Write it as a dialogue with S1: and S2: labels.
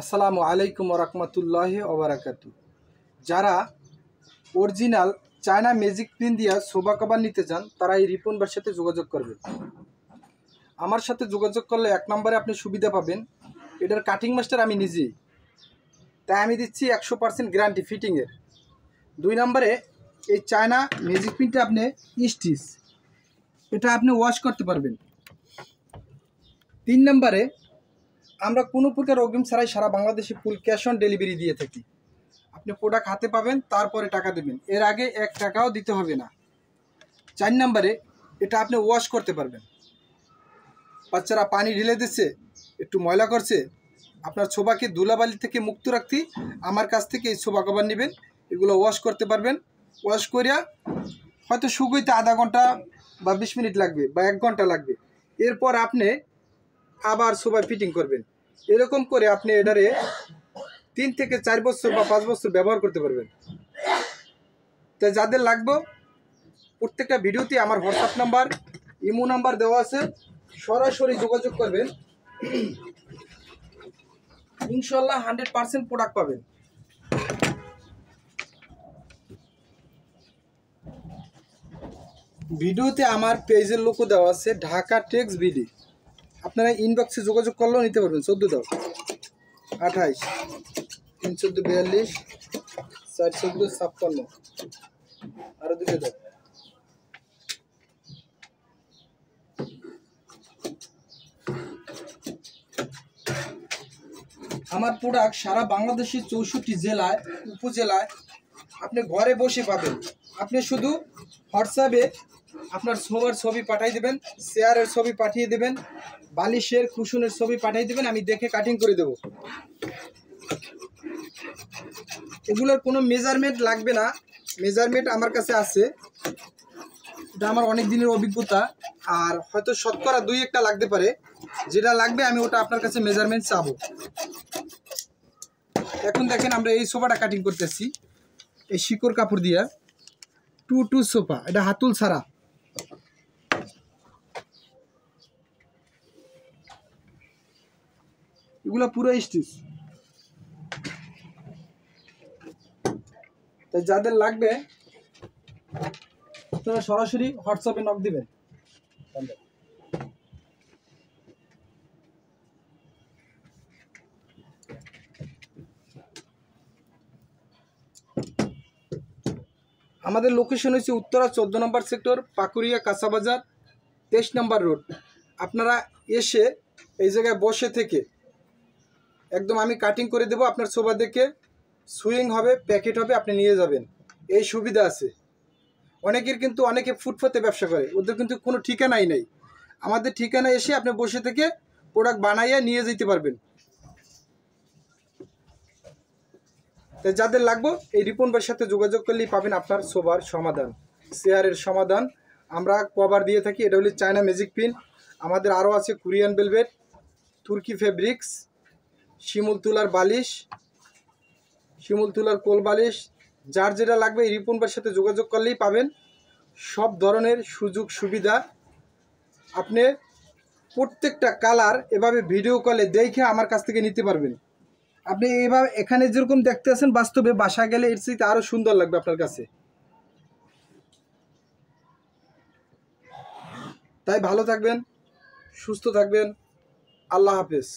S1: আসসালামু আলাইকুম রহমতুল্লাহি ওবারাকাতু। যারা অরিজিনাল চায়না ম্যাজিক প্রিন দিয়া সোফা কভার নিতে চান তারা এই রিপন ভাইয়ের সাথে যোগাযোগ করবেন। আমার সাথে যোগাযোগ করলে 1 নম্বরে আপনি সুবিধা পাবেন, এটার কাটিং মাস্টার আমি নিজেই, তাই আমি দিচ্ছি 100% গ্যারান্টি ফিটিংয়ের। 2 নম্বরে এই চায়না ম্যাজিক প্রিন্টটা আপনি স্টিচ, এটা আপনি ওয়াশ করতে পারবেন। 3 নম্বরে আমরা কোনো প্রকার অগ্রিম ছাড়াই সারা বাংলাদেশে ফুল ক্যাশ অন ডেলিভারি দিয়ে থাকি। আপনি প্রোডাক্ট হাতে পাবেন, তারপরে টাকা দেবেন, এর আগে 1 টাকাও দিতে হবে না। 4 নম্বরে এটা আপনি ওয়াশ করতে পারবেন। বাচ্চারা পানি ঢেলে দিচ্ছে, একটু ময়লা করছে, আপনার ছোবাকে ধুলাবালি থেকে মুক্ত রাখতে আমার কাছ থেকে এই ছোবা কভার নেবেন, এগুলো ওয়াশ করতে পারবেন। ওয়াশ করিয়া হয়তো শুকোইতে আধা ঘন্টা বা 20 মিনিট লাগবে বা 1 ঘন্টা লাগবে, এরপর আপনি আবার সোফায় ফিটিং করবেন। এরকম করে আপনি এটারে 3 থেকে 4 বছর বা 5 বছর ব্যবহার করতে পারবেন। তাই যাদের লাগবে প্রত্যেকটা ভিডিওতে আমার হোয়াটসঅ্যাপ নাম্বার, ইমো নাম্বার দেওয়া আছে, সরাসরি যোগাযোগ করবেন, ইনশাল্লাহ 100% প্রোডাক্ট পাবেন। ভিডিওতে আমার পেজের লোকও দেওয়া আছে, ঢাকা টেক্স বিডি, আপনারা ইনবক্সে যোগাযোগ করলেও নিতে পারবেন। 14 দাও 28 314 42 414 56 আরো 2 দাও। আমার প্রোডাক্ট সারা বাংলাদেশের 64 জেলায় উপজেলায় আপনি ঘরে বসে পাবেন। আপনি শুধু হোয়াটসঅ্যাপে আপনার সোফার ছবি পাঠিয়ে দেবেন, চেয়ারের ছবি পাঠিয়ে দেবেন, বালিশের কুশনের ছবি পাঠিয়ে দেবেন, আমি দেখে কাটিং করে দেব। এগুলোর কোনো মেজারমেন্ট লাগবে না, মেজারমেন্ট আমার কাছে আছে, এটা আমার অনেক দিনের অভিজ্ঞতা। আর হয়তো শতকরা 2-1টা লাগতে পারে, যেটা লাগবে আমি ওটা আপনার কাছে মেজারমেন্ট চাবো। এখন দেখেন আমরা এই সোফাটা কাটিং করতেছি এই শিকড় কাপড় দিয়া, 2 সোফা, এটা হাতুল ছাড়া। এগুলো পুরো স্টিচ। তাই যাদের লাগবে আপনারা সরাসরি হোয়াটসঅ্যাপে নক দিবেন। আমাদের লোকেশন হচ্ছে উত্তরা 14 নম্বর সেক্টর, পাকুড়িয়া কাঁচাবাজার 23 নম্বর রোড। আপনারা এসে এই জায়গায় বসে থেকে একদম আমি কাটিং করে দেবো, আপনার সোফা দেখে সুইং হবে, প্যাকেট হবে, আপনি নিয়ে যাবেন, এই সুবিধা আছে। অনেকের কিন্তু অনেকে ফুটপাতে ব্যবসা করে, ওদের কিন্তু কোনো ঠিকানাই নেই। আমাদের ঠিকানা এসে আপনি বসে থেকে প্রোডাক্ট বানাইয়া নিয়ে যেতে পারবেন। তাই যাদের লাগবে এই রিপন ভাইয়ের সাথে যোগাযোগ করলেই পাবেন আপনার সোফার সমাধান, চেয়ারের সমাধান। আমরা কভার দিয়ে থাকি, এটা হলো চায়না ম্যাজিক পিন। আমাদের আরও আছে কোরিয়ান ভেলভেট, তুর্কি ফেব্রিক্স, শিমুল তুলার বালিশ, শিমুল তুলার কোল বালিশ। যার যেটা লাগবে এই রিপন ভাইয়ের সাথে যোগাযোগ করলেই পাবেন সব ধরনের সুযোগ সুবিধা। আপনি প্রত্যেকটা কালার এভাবে ভিডিও কলে দেখে আমার কাছ থেকে নিতে পারবেন। আপনি এভাবে এখানে যেরকম দেখতে আছেন, বাস্তবে বাসা গেলে এর চেয়ে আরও সুন্দর লাগবে আপনার কাছে। তাই ভালো থাকবেন, সুস্থ থাকবেন, আল্লাহ হাফেজ।